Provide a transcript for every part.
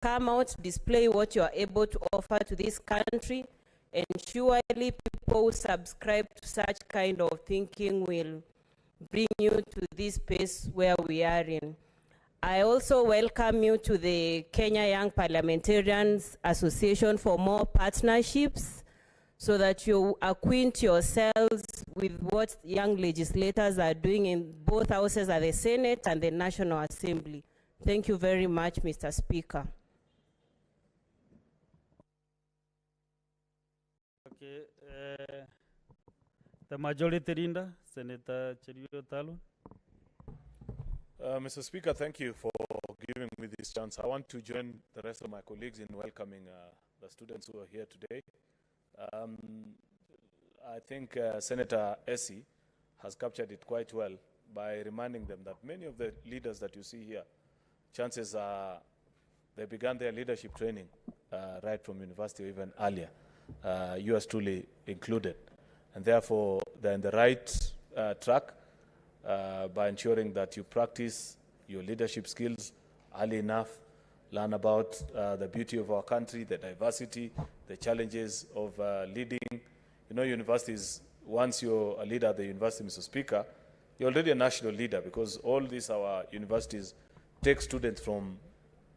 come out, display what you are able to offer to this country, and surely people who subscribe to such kind of thinking will bring you to this space where we are in. I also welcome you to the Kenya Young Parliamentarians Association for more partnerships, so that you acquaint yourselves with what young legislators are doing in both houses at the Senate and the National Assembly. Thank you very much, Mr. Speaker. Okay, the Majority Leader, Senator Cherio Talon. Mr. Speaker, thank you for giving me this chance. I want to join the rest of my colleagues in welcoming the students who are here today. I think Senator Essie has captured it quite well by reminding them that many of the leaders that you see here, chances are they began their leadership training right from university or even earlier, yours truly included. And therefore, they're in the right track by ensuring that you practice your leadership skills early enough, learn about the beauty of our country, the diversity, the challenges of leading. You know, universities, once you're a leader at the university, Mr. Speaker, you're already a national leader, because all these our universities take students from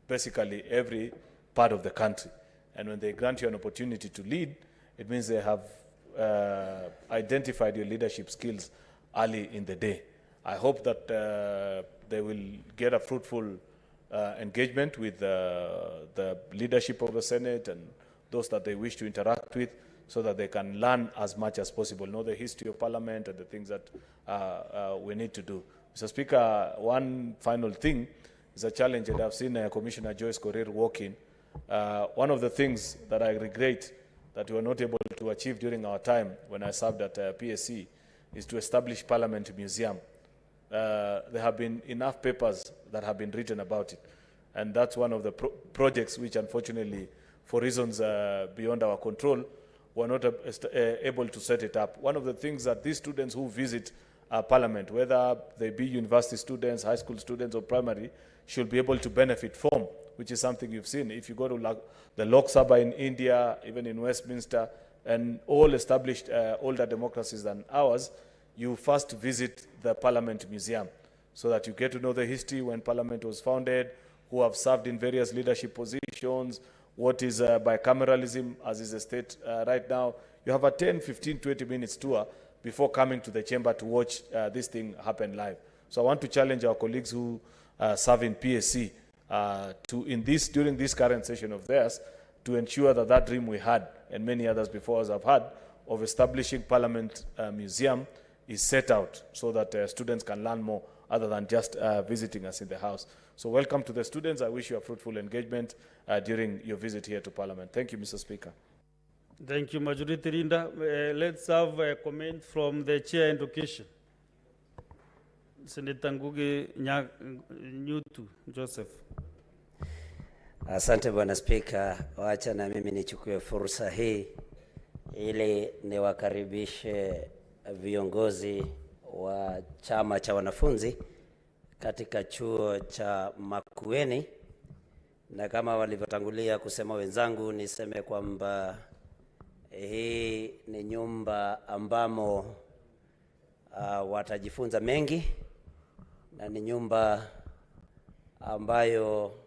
basically every part of the country. And when they grant you an opportunity to lead, it means they have identified your leadership skills early in the day. I hope that they will get a fruitful engagement with the leadership of the Senate and those that they wish to interact with, so that they can learn as much as possible, know the history of Parliament and the things that we need to do. Mr. Speaker, one final thing is a challenge, and I've seen Commissioner Joyce Korir walk in. One of the things that I regret that we were not able to achieve during our time when I served at PSC is to establish Parliament Museum. There have been enough papers that have been written about it, and that's one of the projects which, unfortunately, for reasons beyond our control, we're not able to set it up. One of the things that these students who visit Parliament, whether they be university students, high school students, or primary, should be able to benefit from, which is something you've seen. If you go to the Lok Sabha in India, even in Westminster, and all established older democracies than ours, you first visit the Parliament Museum, so that you get to know the history when Parliament was founded, who have served in various leadership positions, what is bicameralism as is the state right now. You have a 10, 15, 20 minutes tour before coming to the chamber to watch this thing happen live. So I want to challenge our colleagues who serve in PSC during this current session of theirs, to ensure that that dream we had, and many others before us have had, of establishing Parliament Museum is set out, so that students can learn more other than just visiting us in the house. So welcome to the students. I wish you a fruitful engagement during your visit here to Parliament. Thank you, Mr. Speaker. Thank you, Majority Leader. Let's have a comment from the Chair Education. Senator Ngugi Nyutu Joseph. Asante Bwana Spika, wacha na mimi nichukue fursa hii ili niwakaribishe viongozi wa chama cha wanafunzi katika chuo cha Makueni, na kama walivyotangulia kusema wenzangu, niseme kwamba hii ni nyumba ambamo watajifunza mengi, na ni nyumba ambayo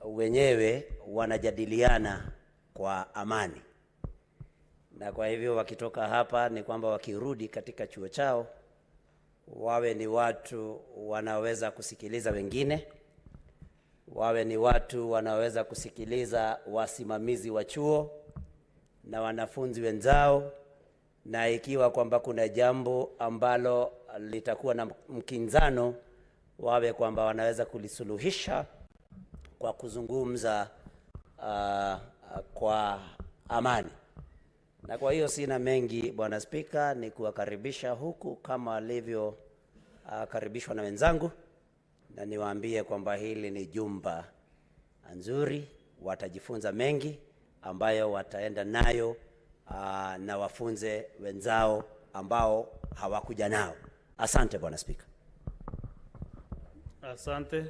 wenyewe wanajadiliana kwa amani, na kwa hivyo wakitoka hapa ni kwamba wakirudi katika chuo chao wawe ni watu wanaweza kusikiliza wengine, wawe ni watu wanaweza kusikiliza wasimamizi wa chuo na wanafunzi wenzao, na ikiwa kwamba kuna jambo ambalo litakuwa na mkinzano, wawe kwamba wanaweza kulisuluhisha kwa kuzungumza kwa amani. Na kwa hiyo sina mengi Bwana Spika, ni kuwakaribisha huku kama alivyo karibishwa na wenzangu, na niwaambie kwamba hili ni jumba nzuri, watajifunza mengi ambayo wataenda nayo na wafunze wenzao ambao hawakuja nao. Asante Bwana Spika. Asante.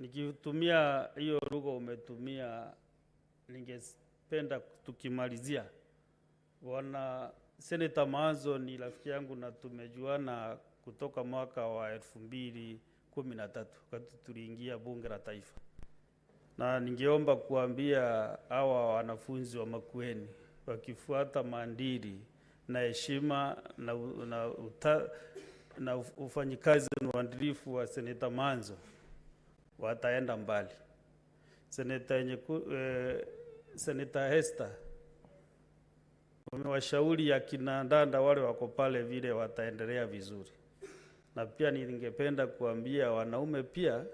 Nikitumia hiyo lugha umetumia, ningependa tukimalizia, Bwana Senator Maanzo ni rafiki yangu na tumejuana kutoka mwaka wa 2013 wakati tuliingia bunge la taifa, na ningeomba kuambia hawa wanafunzi wa Makueni wakifuata maadili na heshima na ufanyikazi na uadilifu wa Senator Maanzo wataenda mbali. Senator Hester wamewashauri akina dada wale wako pale vile wataendelea vizuri, na pia ningependa kuambia wanaume pia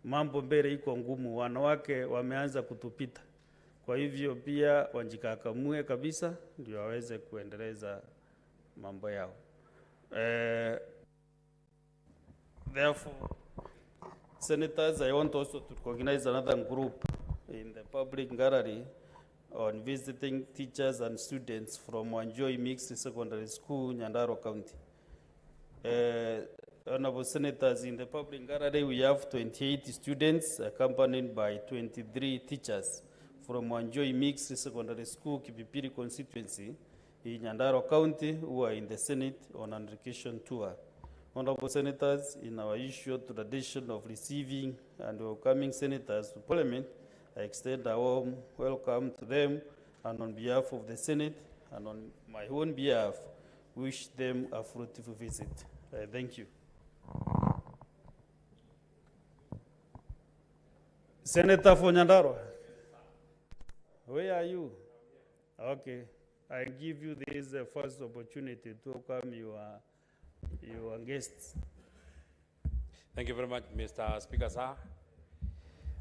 mambo mbele iko ngumu, wanawake wameanza kutupita, kwa hivyo pia wanjikakamue kabisa ndio waweze kuendeleza mambo yao. Therefore, Senators, I want also to recognize another group in the public gallery on visiting teachers and students from Wanjoi Mixed Secondary School, Nyandarua County. Honorable Senators, in the public gallery we have 28 students accompanied by 23 teachers from Wanjoi Mixed Secondary School, Kipipiri constituency in Nyandarua County, who are in the Senate on an education tour. Honorable Senators, in our usual tradition of receiving and welcoming senators to Parliament, I extend a warm welcome to them, and on behalf of the Senate and on my own behalf, wish them a fruitful visit. Thank you. Senator for Nyandarua, where are you? Okay, I give you this first opportunity to welcome your guests. Thank you very much, Mr. Speaker, sir.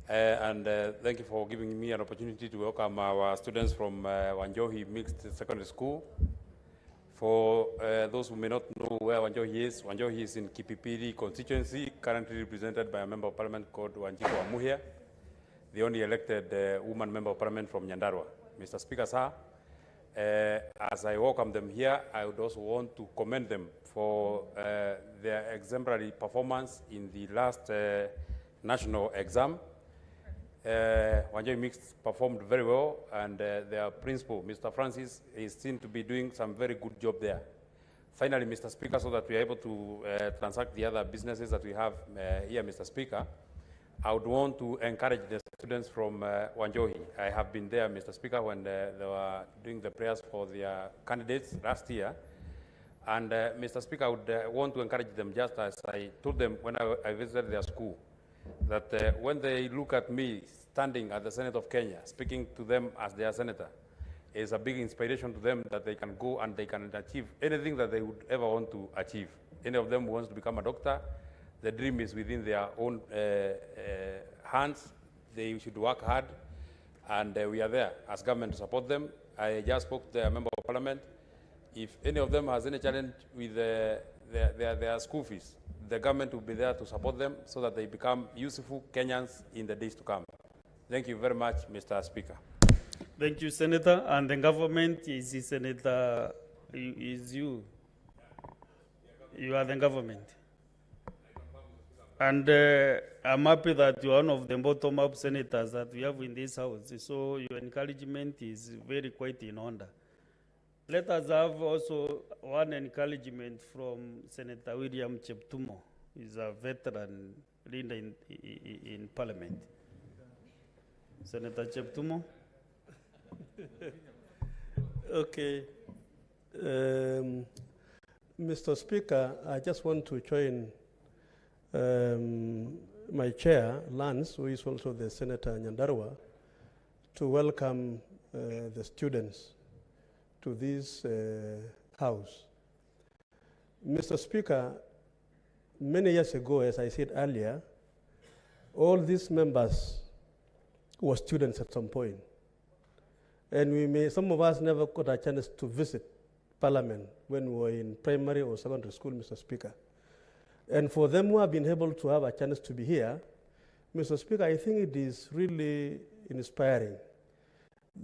Thank you for giving me an opportunity to welcome our students from Wanjohi Mixed Secondary School. For those who may not know where Wanjohi is in Kipipiri constituency, currently represented by a member of parliament called Wanjiko Amuhia, the only elected woman member of parliament from Nyandarua. Mr. Speaker, sir, as I welcome them here, I would also want to commend them for their exemplary performance in the last national exam. Wanjohi Mixed performed very well, and their principal, Mr. Francis, is seen to be doing some very good job there. Finally, Mr. Speaker, so that we are able to transact the other businesses that we have here, Mr. Speaker, I would want to encourage the students from Wanjohi. I have been there, Mr. Speaker, when they were doing the prayers for their candidates last year. And Mr. Speaker, I would want to encourage them, just as I told them when I visited their school, that when they look at me standing at the Senate of Kenya, speaking to them as their senator, is a big inspiration to them that they can go and they can achieve anything that they would ever want to achieve. Any of them who wants to become a doctor, the dream is within their own hands. They should work hard, and we are there as government to support them. I just spoke to a member of parliament. If any of them has any challenge with their school fees, the government will be there to support them so that they become useful Kenyans in the days to come. Thank you very much, Mr. Speaker. Thank you, Senator. And the government is the Senator, is you. You are the government. And I'm happy that you are one of the bottom-up senators that we have in this house. So your encouragement is very quite in order. Let us have also one encouragement from Senator William Cheptumo. He's a veteran leader in Parliament. Senator Cheptumo. Okay. Mr. Speaker, I just want to join my chair, Lance, who is also the Senator Nyandarua, to welcome the students to this house. Mr. Speaker, many years ago, as I said earlier, all these members were students at some point. And some of us never got a chance to visit Parliament when we were in primary or secondary school, Mr. Speaker. And for them who have been able to have a chance to be here, Mr. Speaker, I think it is really inspiring.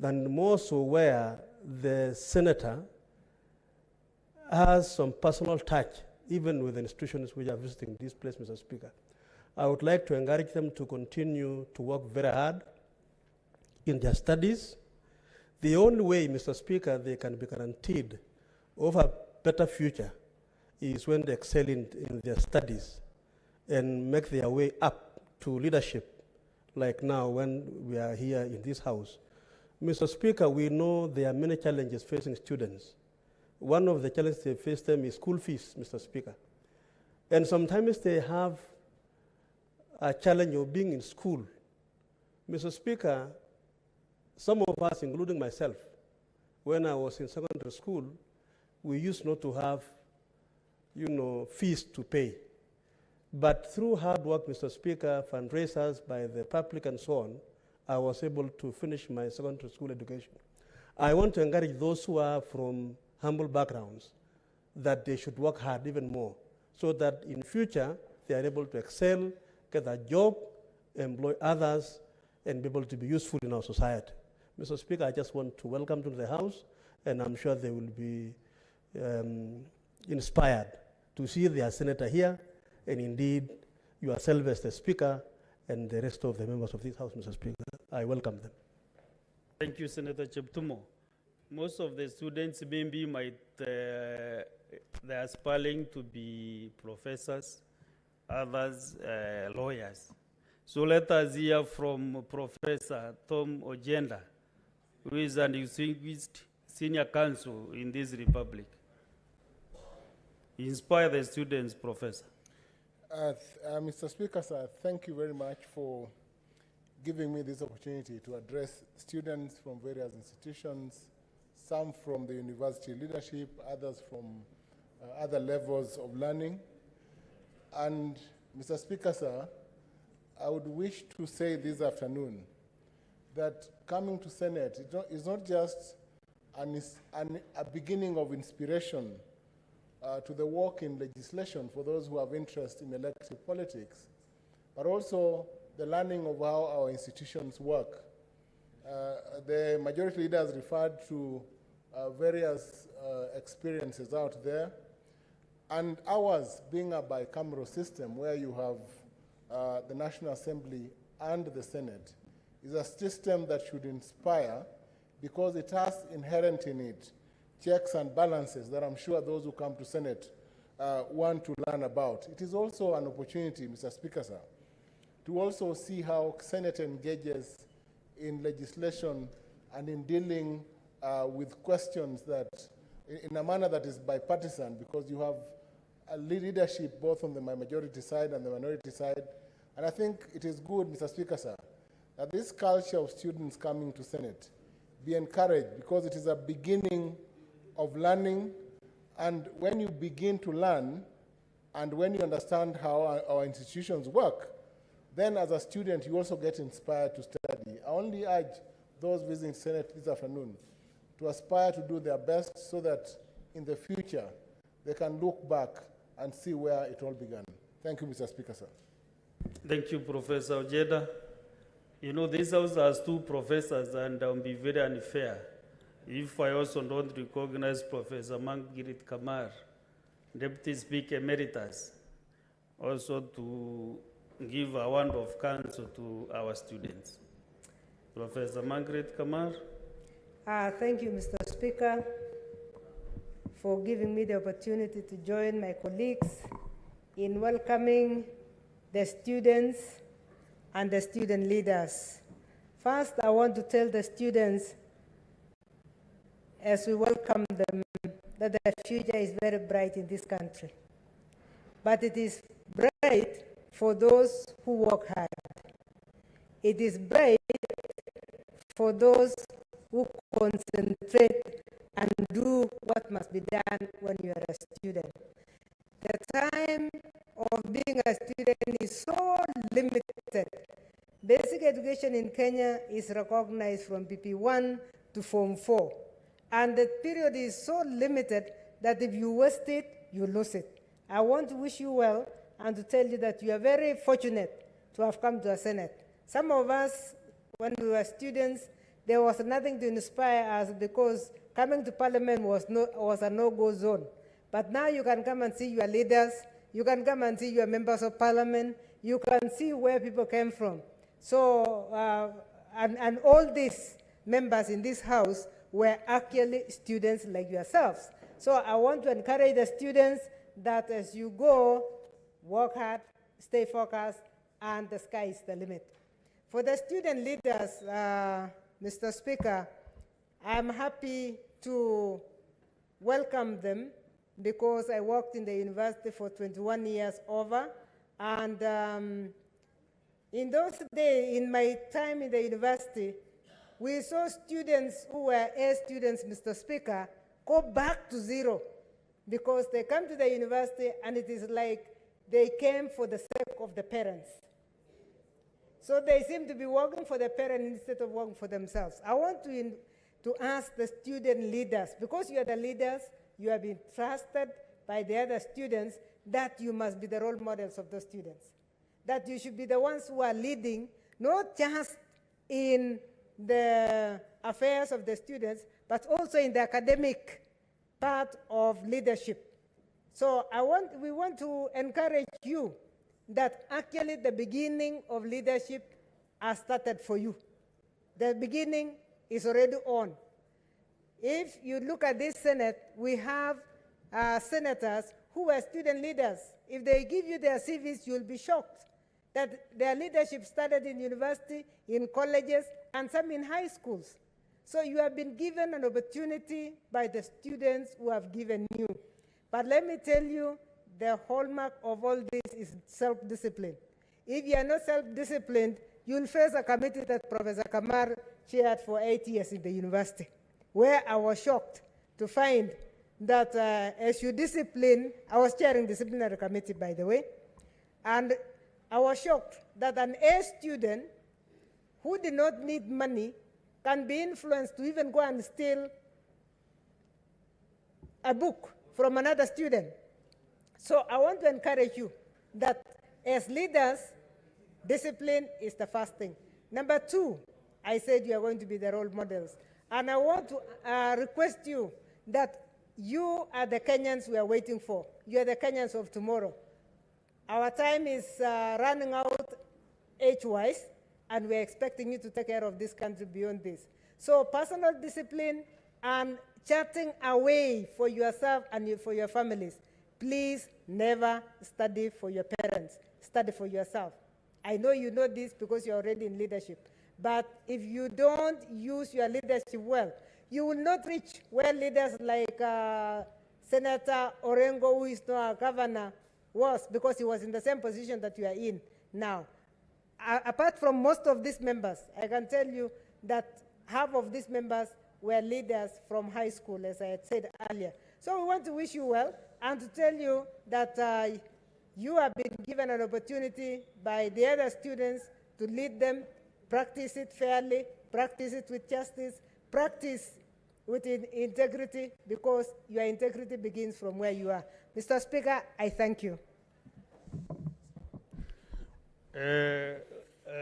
And more so where the senator has some personal touch, even with the institutions which are visiting this place, Mr. Speaker. I would like to encourage them to continue to work very hard in their studies. The only way, Mr. Speaker, they can be guaranteed of a better future is when they excel in their studies and make their way up to leadership, like now when we are here in this house. Mr. Speaker, we know there are many challenges facing students. One of the challenges they face them is school fees, Mr. Speaker. And sometimes they have a challenge of being in school. Mr. Speaker, some of us, including myself, when I was in secondary school, we used not to have, fees to pay. But through hard work, Mr. Speaker, fundraisers by the public and so on, I was able to finish my secondary school education. I want to encourage those who are from humble backgrounds that they should work hard even more so that in future they are able to excel, get a job, employ others, and be able to be useful in our society. Mr. Speaker, I just want to welcome them to the House, and I'm sure they will be inspired to see their senator here, and indeed yourself as the Speaker and the rest of the members of this House, Mr. Speaker. I welcome them. Thank you, Senator Cheptumo. Most of the students maybe they are aspiring to be professors, others lawyers. So let us hear from Professor Tom Ojenda, who is an distinguished senior counsel in this republic. Inspire the students, Professor. Mr. Speaker, sir, thank you very much for giving me this opportunity to address students from various institutions, some from the university leadership, others from other levels of learning. And Mr. Speaker, sir, I would wish to say this afternoon that coming to Senate is not just a beginning of inspiration to the work in legislation for those who have interest in elective politics, but also the learning of how our institutions work. The majority leaders referred to various experiences out there, and ours being a bicameral system where you have the National Assembly and the Senate is a system that should inspire because it has inherent in it checks and balances that I'm sure those who come to Senate want to learn about. It is also an opportunity, Mr. Speaker, sir, to also see how Senate engages in legislation and in dealing with questions that, in a manner that is bipartisan, because you have a leadership both on the majority side and the minority side. And I think it is good, Mr. Speaker, sir, that this culture of students coming to Senate be encouraged because it is a beginning of learning. And when you begin to learn and when you understand how our institutions work, then as a student, you also get inspired to study. I only urge those visiting Senate this afternoon to aspire to do their best so that in the future, they can look back and see where it all began. Thank you, Mr. Speaker, sir. Thank you, Professor Ojeda. You know, this House has two professors, and I'll be very unfair if I also don't recognize Professor Margaret Kamar, Deputy Speaker Emeritus, also to give a word of counsel to our students. Professor Margaret Kamar. Thank you, Mr. Speaker, for giving me the opportunity to join my colleagues in welcoming the students and the student leaders. First, I want to tell the students, as we welcome them, that the future is very bright in this country. But it is bright for those who work hard. It is bright for those who concentrate and do what must be done when you are a student. The time of being a student is so limited. Basic education in Kenya is recognized from PP1 to Form 4. And the period is so limited that if you waste it, you lose it. I want to wish you well and to tell you that you are very fortunate to have come to a Senate. Some of us, when we were students, there was nothing to inspire us because coming to Parliament was a no-go zone. But now you can come and see your leaders, you can come and see your members of Parliament, you can see where people came from. So, and all these members in this house were actually students like yourselves. So I want to encourage the students that as you go, work hard, stay focused, and the sky is the limit. For the student leaders, Mr. Speaker, I'm happy to welcome them because I worked in the university for 21 years over. And in those days, in my time in the university, we saw students who were A students, Mr. Speaker, go back to zero because they come to the university and it is like they came for the sake of the parents. So they seem to be working for the parents instead of working for themselves. I want to ask the student leaders, because you are the leaders, you have been trusted by the other students, that you must be the role models of those students. That you should be the ones who are leading, not just in the affairs of the students, but also in the academic part of leadership. So we want to encourage you that actually the beginning of leadership has started for you. The beginning is already on. If you look at this Senate, we have senators who were student leaders. If they give you their CVs, you'll be shocked that their leadership started in university, in colleges, and some in high schools. So you have been given an opportunity by the students who have given you. But let me tell you, the hallmark of all this is self-discipline. If you are not self-disciplined, you'll face a committee that Professor Kamar chaired for 8 years in the university, where I was shocked to find that as you discipline, I was chairing the disciplinary committee, by the way, and I was shocked that an A student who did not need money can be influenced to even go and steal a book from another student. So I want to encourage you that as leaders, discipline is the first thing. Number two, I said you are going to be the role models. And I want to request you that you are the Kenyans we are waiting for. You are the Kenyans of tomorrow. Our time is running out age-wise, and we're expecting you to take care of this country beyond this. So personal discipline and charting a way for yourself and for your families. Please never study for your parents. Study for yourself. I know you know this because you're already in leadership. But if you don't use your leadership well, you will not reach where leaders like Senator Orengo, who is now a governor, was, because he was in the same position that you are in now. Apart from most of these members, I can tell you that half of these members were leaders from high school, as I had said earlier. So we want to wish you well and to tell you that you have been given an opportunity by the other students to lead them, practice it fairly, practice it with justice, practice with integrity, because your integrity begins from where you are. Mr. Speaker, I thank you.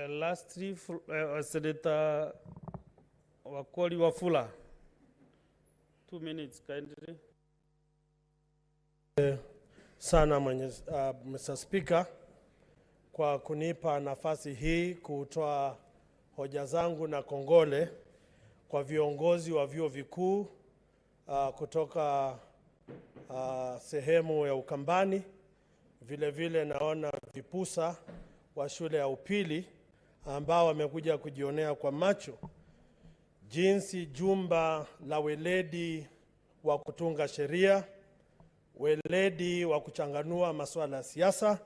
Lastly, Senator Wakoli Wafula. 2 minutes, kindly. Sana Mr. Speaker, kwa kunipa nafasi hii kutoa hoja zangu na kongole kwa viongozi wa vyuo vikuu kutoka sehemu ya Ukambani. Vile vile naona vipusa wa shule ya upili ambao wamekuja kujionea kwa macho jinsi jumba la weledi wa kutunga sheria, weledi wa kuchanganua masuala ya siasa,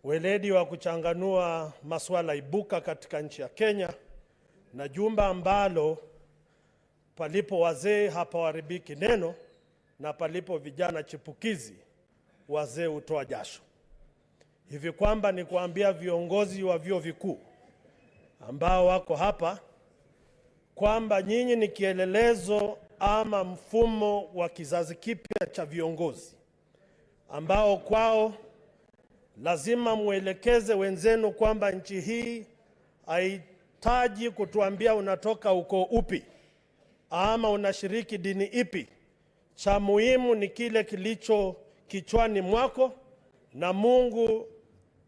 weledi wa kuchanganua masuala ibuka katika nchi ya Kenya, na jumba ambalo palipo wazee hapaharibiki neno, na palipo vijana chipukizi wazee hutoa jasho. Hivi kwamba ni kuambia viongozi wa vyuo vikuu ambao wako hapa kwamba nyinyi ni kielelezo ama mfumo wa kizazi kipya cha viongozi ambao kwao lazima muelekeze wenzenu kwamba nchi hii haihitaji kutuambia unatoka uko upi ama unashiriki dini ipi. Cha muhimu ni kile kilicho kichwani mwako, na Mungu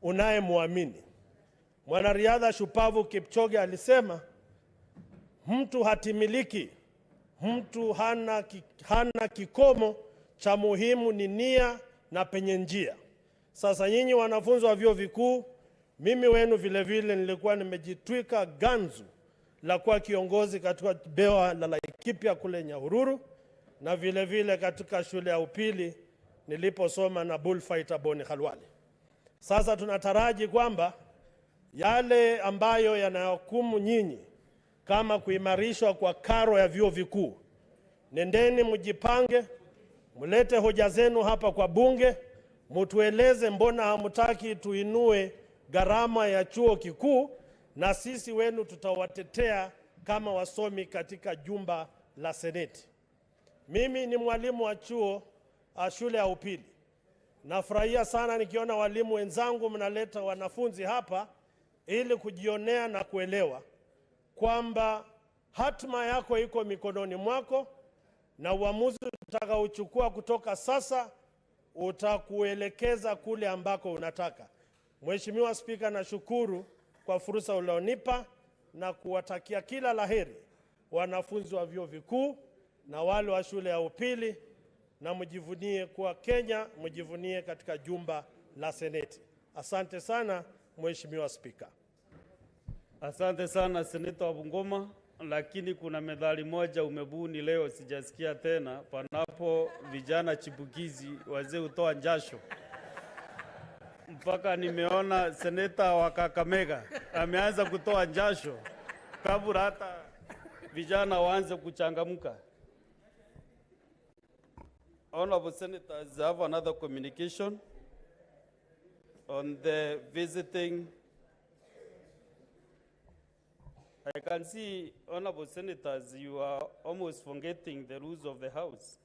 unayemwamini. Mwanariadha shupavu Kipchoge alisema, mtu hatimiliki, mtu hana kikomo, cha muhimu ni nia na penye njia. Sasa nyinyi wanafunzi wa vyuo vikuu, mimi wenu vile vile nilikuwa nimejitwika ganzu la kuwa kiongozi katika bewa la Laikipia kule Nyahururu, na vile vile katika shule ya upili niliposoma na bullfighter Boni Khalwale. Sasa tunataraji kwamba yale ambayo yanayokumu nyinyi kama kuimarishwa kwa karo ya vyuo vikuu, nendeni mjipange, mulete hoja zenu hapa kwa bunge, mutueleze mbona hamutaki tuinue gharama ya chuo kikuu, na sisi wenu tutawatetea kama wasomi katika jumba la Seneti. Mimi ni mwalimu wa shule ya upili. Nafurahia sana nikiona walimu wenzangu mnaleta wanafunzi hapa ili kujionea na kuelewa kwamba hatima yako iko mikononi mwako, na uamuzi utakaochukua kutoka sasa utakuelekeza kule ambako unataka. Mheshimiwa Spika, nashukuru kwa fursa ulionipa na kuwatakia kila laheri wanafunzi wa vyuo vikuu na wale wa shule ya upili, na mjivunie kuwa Kenya, mjivunie katika jumba la Seneti. Asante sana Mheshimiwa Spika. Asante sana Seneta wa Bungoma, lakini kuna methali moja umebuni leo sijasikia tena, panapo vijana chipukizi wazee hutoa njasho. Mpaka nimeona seneta wa Kakamega ameanza kutoa njasho kabla hata vijana waanze kuchangamka. Honorable Senators, have another communication on the visiting. I can see, Honorable Senators, you are almost forgetting the rules of the House.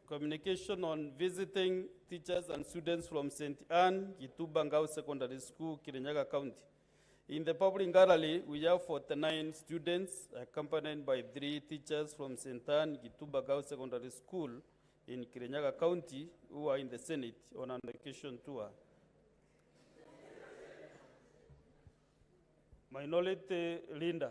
Communication on visiting teachers and students from St. Anne, Gitubangao Secondary School, Kirinyaga County. In the public gallery, we have 49 students accompanied by 3 teachers from St. Anne, Gitubangao Secondary School in Kirinyaga County who are in the Senate on an education tour. Minority Linda.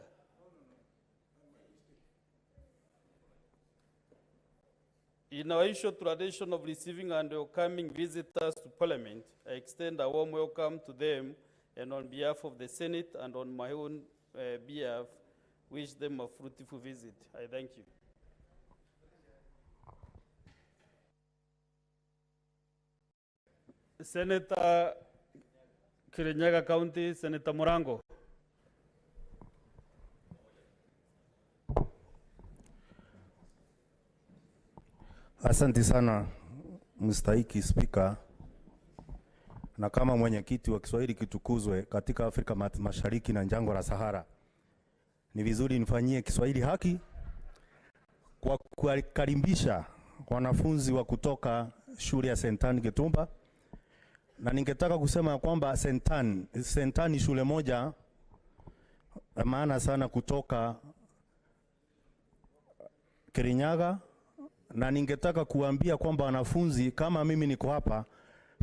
In our ancient tradition of receiving and welcoming visitors to Parliament, I extend a warm welcome to them, and on behalf of the Senate and on my own behalf, wish them a fruitful visit. I thank you. Senator Kirinyaga County, Senator Morango. Asante sana mstahiki Spika, na kama mwenyekiti wa Kiswahili kitukuzwe katika Afrika Mashariki na jangwa la Sahara, ni vizuri nifanyie Kiswahili haki kwa kukaribisha wanafunzi wa kutoka shule ya St. Anne Gitumba, na ningetaka kusema kwamba St. Anne ni shule moja maana sana kutoka Kirinyaga, na ningetaka kuambia kwamba wanafunzi kama mimi niko hapa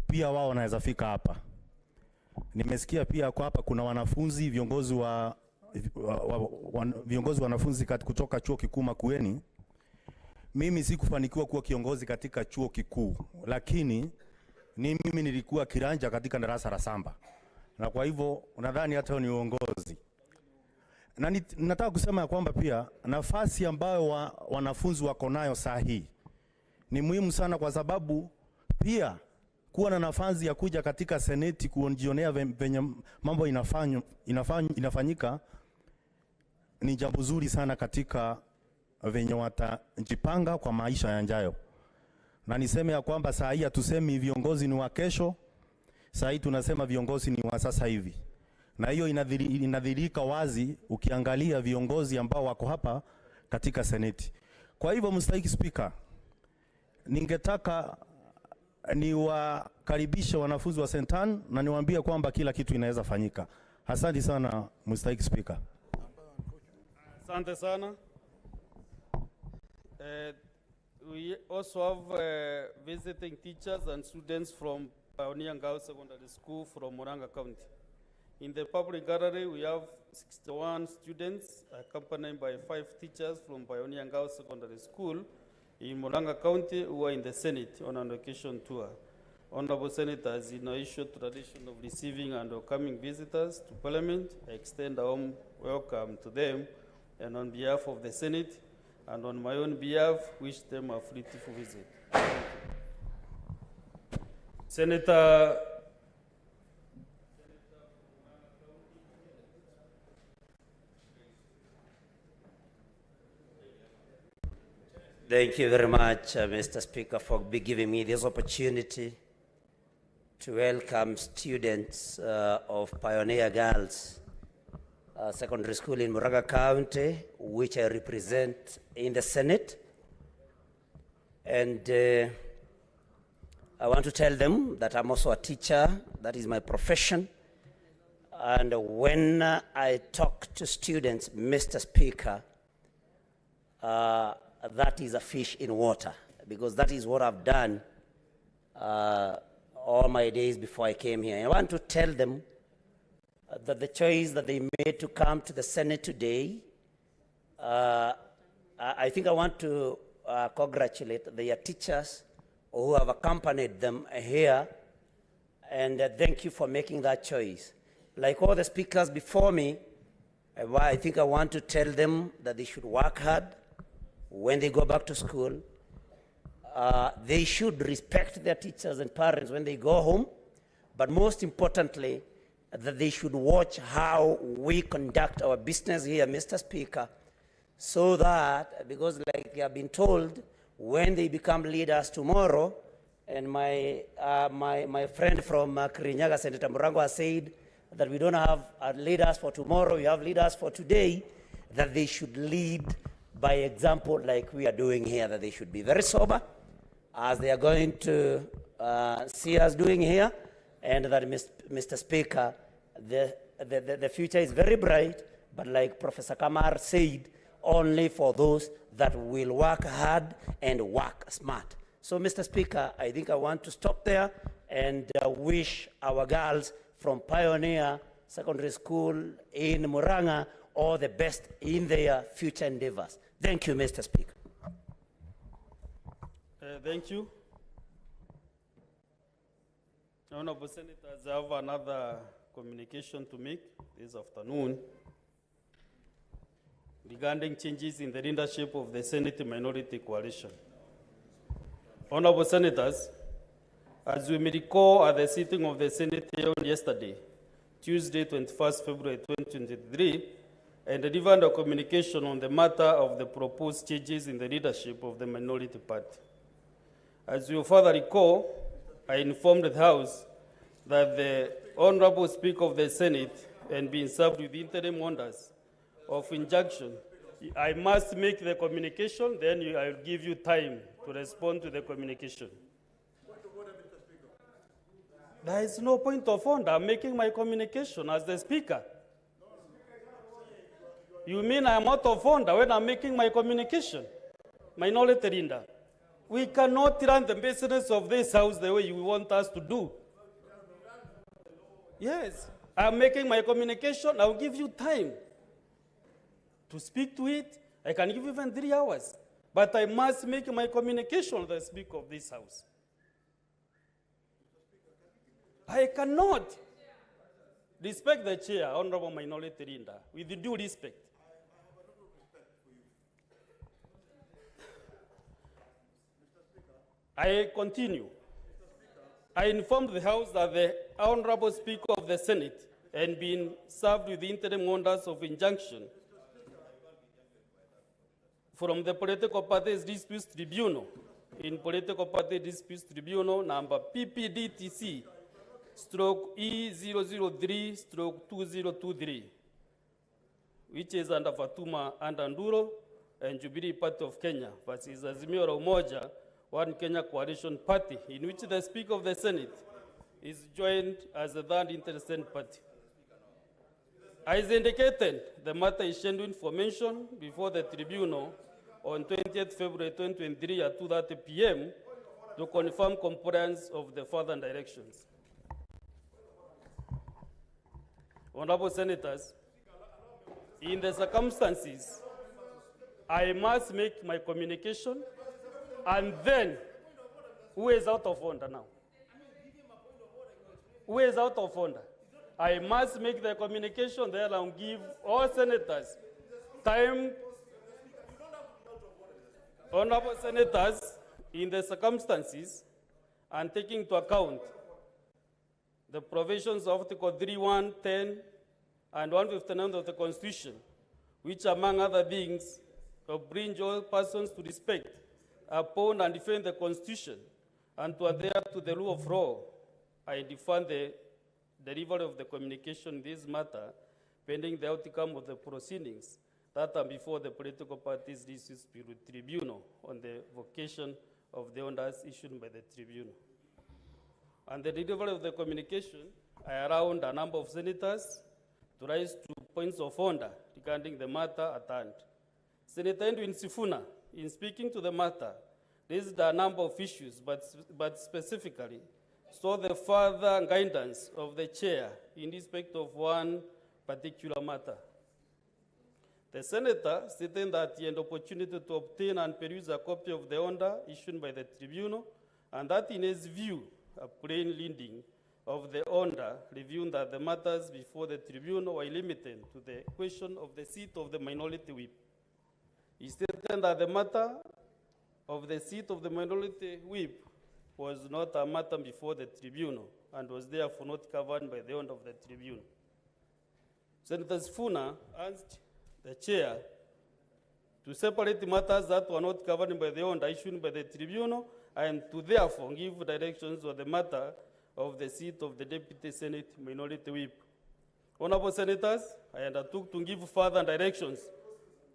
pia wao wanaweza fika hapa. Nimesikia pia kwa hapa kuna wanafunzi viongozi wanafunzi kutoka chuo kikuu Makueni. Mimi sikufanikiwa kuwa kiongozi katika chuo kikuu, lakini mimi nilikuwa kiranja katika darasa la samba, na kwa hivyo nadhani hata ni uongozi. Na nataka kusema kwamba pia nafasi ambayo wanafunzi wako nayo sahihi ni muhimu sana, kwa sababu pia kuwa na nafasi ya kuja katika Seneti kuonjionea venye mambo inafanyika ni jambo zuri sana katika venye watajipanga kwa maisha yajayo. Na niseme ya kwamba saa hii hatusemi viongozi ni wa kesho, saa hii tunasema viongozi ni wa sasa hivi. Na hiyo inadhihirika wazi ukiangalia viongozi ambao wako hapa katika Seneti. Kwa hivyo mstahiki Spika, ningetaka niwakaribishe wanafunzi wa St. Anne na niwaambie kwamba kila kitu inaweza fanyika. Asante sana mstahiki Spika. Asante sana. We also have visiting teachers and students from Pioneer Girls Secondary School from Murang'a County. In the public gallery, we have 61 students accompanied by 5 teachers from Pioneer Girls Secondary School in Murang'a County who are in the Senate on an occasion tour. Honorable Senators, in our issue tradition of receiving and welcoming visitors to Parliament, I extend a warm welcome to them, and on behalf of the Senate and on my own behalf, wish them a fruitful visit. Thank you. Senator Thank you very much, Mr. Speaker, for giving me this opportunity to welcome students of Pioneer Girls Secondary School in Murang'a County, which I represent in the Senate. And I want to tell them that I'm also a teacher. That is my profession. And when I talk to students, Mr. Speaker, that is a fish in water, because that is what I've done all my days before I came here. And I want to tell them that the choice that they made to come to the Senate today, I think I want to congratulate their teachers who have accompanied them here, and thank you for making that choice. Like all the speakers before me, I think I want to tell them that they should work hard when they go back to school. They should respect their teachers and parents when they go home, but most importantly, that they should watch how we conduct our business here, Mr. Speaker, so that, because like they have been told, when they become leaders tomorrow, and my friend from Kirinyaga, Senator Murango, has said that we don't have leaders for tomorrow, we have leaders for today, that they should lead by example like we are doing here, that they should be very sober, as they are going to see us doing here, and that, Mr. Speaker, the future is very bright, but like Professor Kamar said, only for those that will work hard and work smart. So, Mr. Speaker, I think I want to stop there and wish our girls from Pioneer Secondary School in Murang'a all the best in their future endeavors. Thank you, Mr. Speaker. Thank you. Honorable Senators, I have another communication to make this afternoon regarding changes in the leadership of the Senate Minority Coalition. Honorable Senators, as we may recall at the sitting of the Senate held yesterday, Tuesday, 21st February 2023, and delivered a communication on the matter of the proposed changes in the leadership of the minority party. As you further recall, I informed the House that the Honorable Speaker of the Senate and being served with interim orders of injunction, I must make the communication, then I will give you time to respond to the communication. There is no point of order. I'm making my communication as the Speaker. You mean I'm out of order when I'm making my communication? Minority leader, we cannot run the business of this House the way you want us to do. Yes, I'm making my communication. I'll give you time to speak to it. I can give you even 3 hours. But I must make my communication as the Speaker of this House. I cannot respect the chair, Honorable Minority Leader, with due respect. I continue. I informed the House that the Honorable Speaker of the Senate and been served with interim orders of injunction from the Political Parties Disputes Tribunal in Political Party Disputes Tribunal number PPDTC stroke E003 stroke 2023, which is under Fatuma and Anduro and Jubilee Party of Kenya versus Azimio la Umoja One Kenya Coalition Party, in which the Speaker of the Senate is joined as a third interested party. As indicated, the matter is scheduled for mention before the tribunal on 20th February 2023 at 2:30 p.m. to confirm compliance of the further directions. Honorable Senators, in the circumstances, I must make my communication, and then, who is out of order now? Who is out of order? I must make the communication, then I'll give all senators time. Honorable Senators, in the circumstances, and taking into account the provisions of Article 3:110 and 159 of the Constitution, which among other things bring all persons to respect, uphold and defend the Constitution, and to adhere to the rule of law, I defend the delivery of the communication in this matter, pending the outcome of the proceedings that are before the political parties dispute tribunal on the vocation of the orders issued by the tribunal. And the delivery of the communication, I allowed a number of senators to raise 2 points of order regarding the matter at hand. Senator Edwin Sifuna, in speaking to the matter, raised a number of issues, but specifically saw the further guidance of the chair in respect of one particular matter. The senator stated that he had opportunity to obtain and peruse a copy of the order issued by the tribunal, and that in his view, a plain reading of the order reviewing that the matters before the tribunal were limited to the question of the seat of the minority whip. He stated that the matter of the seat of the minority whip was not a matter before the tribunal and was therefore not covered by the order of the tribunal. Senator Sifuna asked the chair to separate matters that were not covered by the order issued by the tribunal and to therefore give directions on the matter of the seat of the Deputy Senate Minority Whip. Honorable Senators, I undertook to give further directions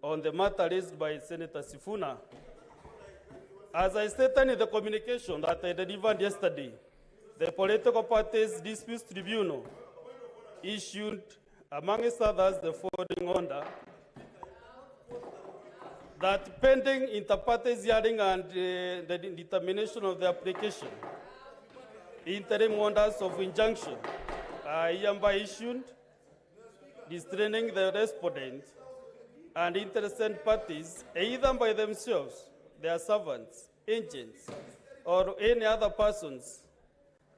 on the matter raised by Senator Sifuna. As I stated in the communication that I delivered yesterday, the Political Parties Disputes Tribunal issued, amongst others, the following order: that pending inter-parties hearing and the determination of the application, interim orders of injunction are hereby issued, restraining the respondent and interested parties, either by themselves, their servants, agents, or any other persons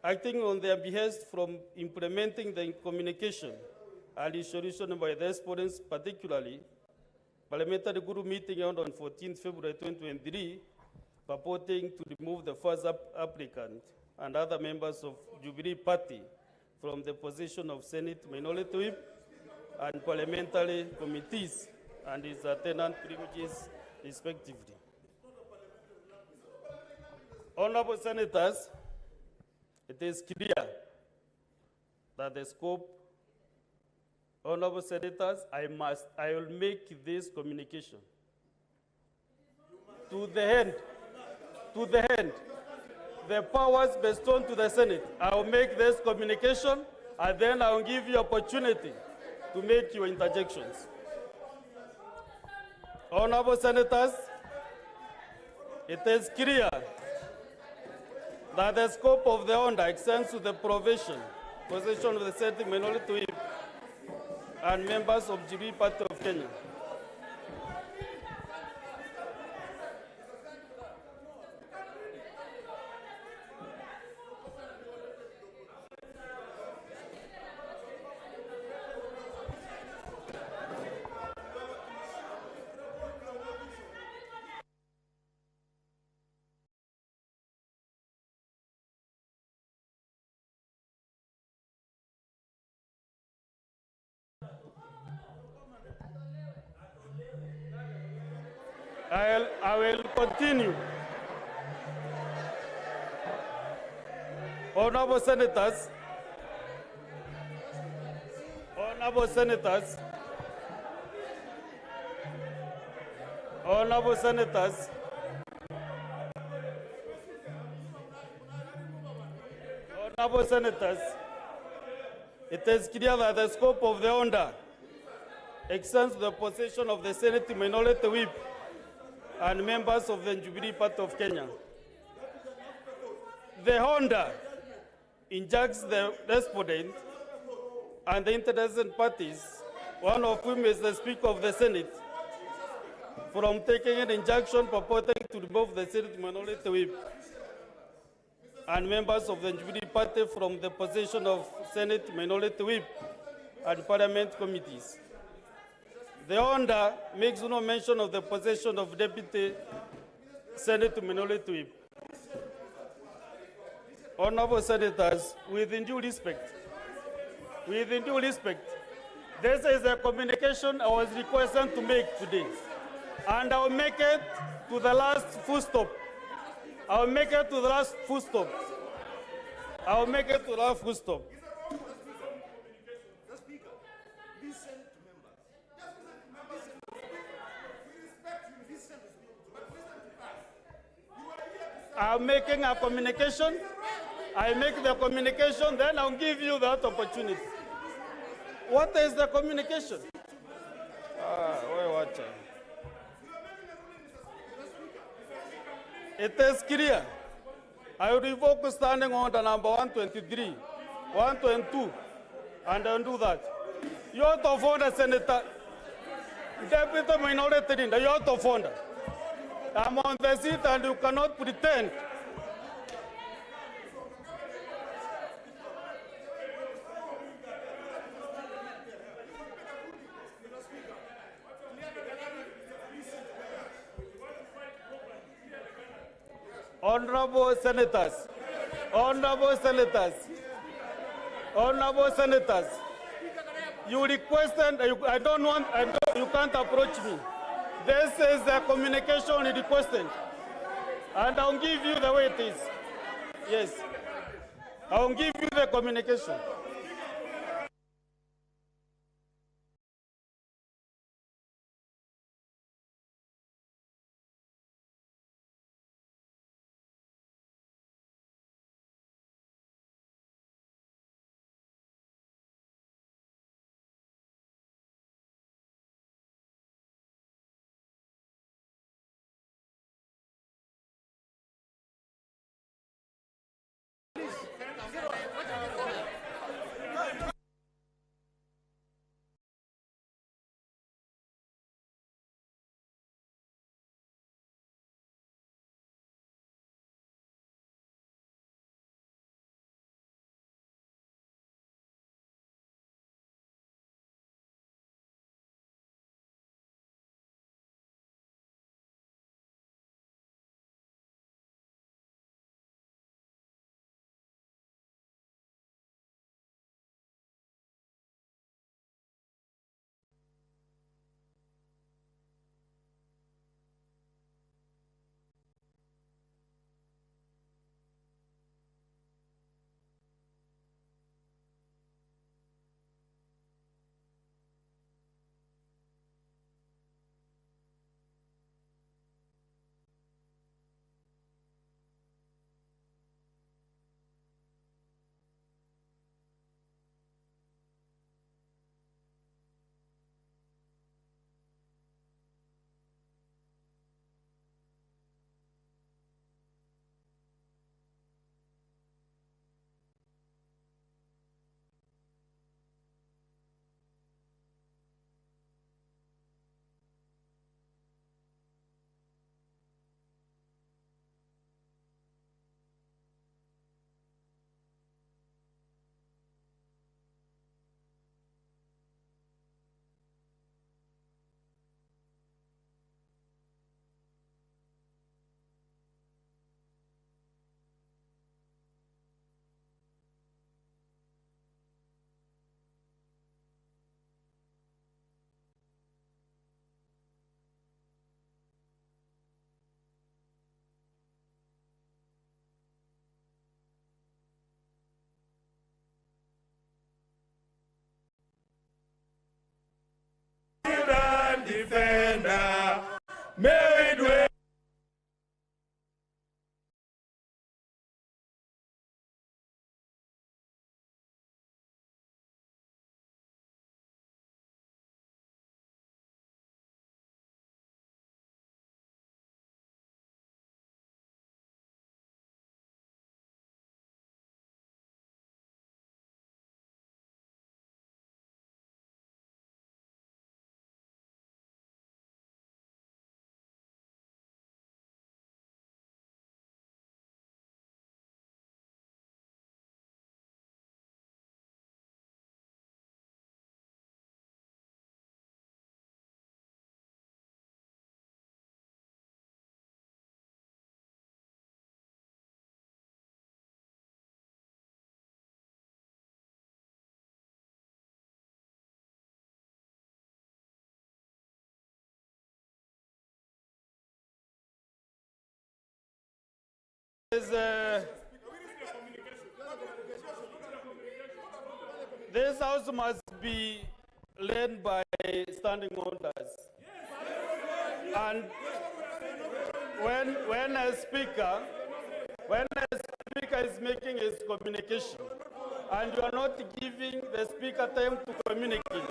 acting on their behest from implementing the communication and resolution by the respondents, particularly parliamentary group meeting held on 14th February 2023, purporting to remove the first applicant and other members of Jubilee Party from the position of Senate Minority Whip and parliamentary committees and his attendant privileges, respectively. Honorable Senators, it is clear that the scope. Honorable Senators, I will make this communication to the end. The powers bestowed to the Senate, I will make this communication, and then I will give you opportunity to make your interjections. Honorable Senators, it is clear that the scope of the order extends to the position of the Senate Minority Whip and members of Jubilee Party of Kenya. I will continue. Honorable Senators, Honorable Senators, Honorable Senators, Honorable Senators, it is clear that the scope of the order extends to the possession of the Senate Minority Whip and members of the Jubilee Party of Kenya. The Honda injects the respondent and the interested parties, one of whom is the Speaker of the Senate, from taking an injunction purporting to remove the Senate Minority Whip and members of the Jubilee Party from the position of Senate Minority Whip and Parliament committees. The order makes no mention of the possession of Deputy Senate Minority Whip. Honorable Senators, with due respect, this is a communication I was requested to make today, and I'll make it to the last full stop. I'll make it to the last full stop. I'll make it to the last full stop. I'm making a communication. I make the communication, then I'll give you that opportunity. What is the communication? Watch. It is clear. I will revoke standing order number 123, 122, and undo that. You out of order, Senator. Deputy Minority Leader, you out of order. I'm on the seat and you cannot pretend. Honorable Senators, you requested, you can't approach me. This is the communication you requested, and I'll give you the way it is. Yes, I'll give you the communication. Defender, may we dwell This house must be led by standing orders. And when a speaker is making his communication and you are not giving the speaker time to communicate,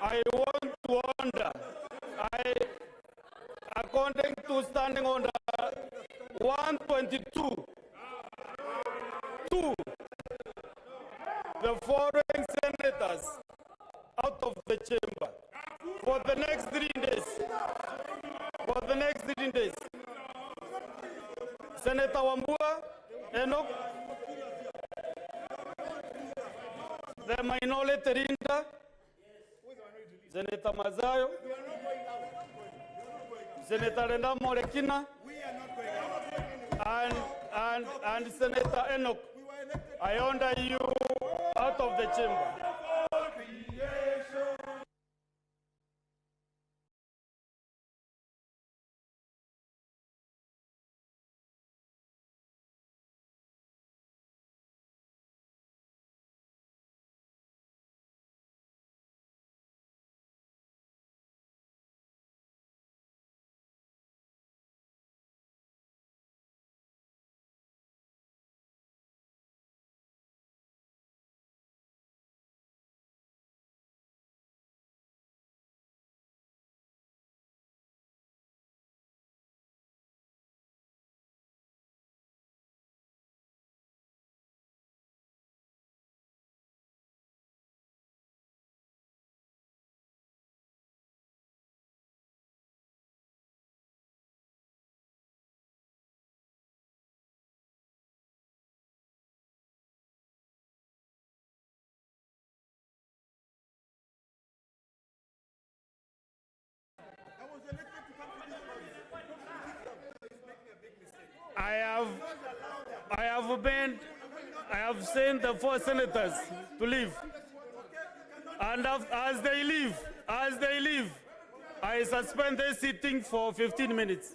I want to order, according to standing order 122, 2, the following senators out of the chamber for the next 3 days. For the next 3 days. Senator Wambua, Enoch, the minority leader, Senator Mazayo, Senator Renda Morekina, and Senator Enoch. I order you out of the chamber. I have sent the 4 senators to leave. And as they leave, I suspend their sitting for 15 minutes.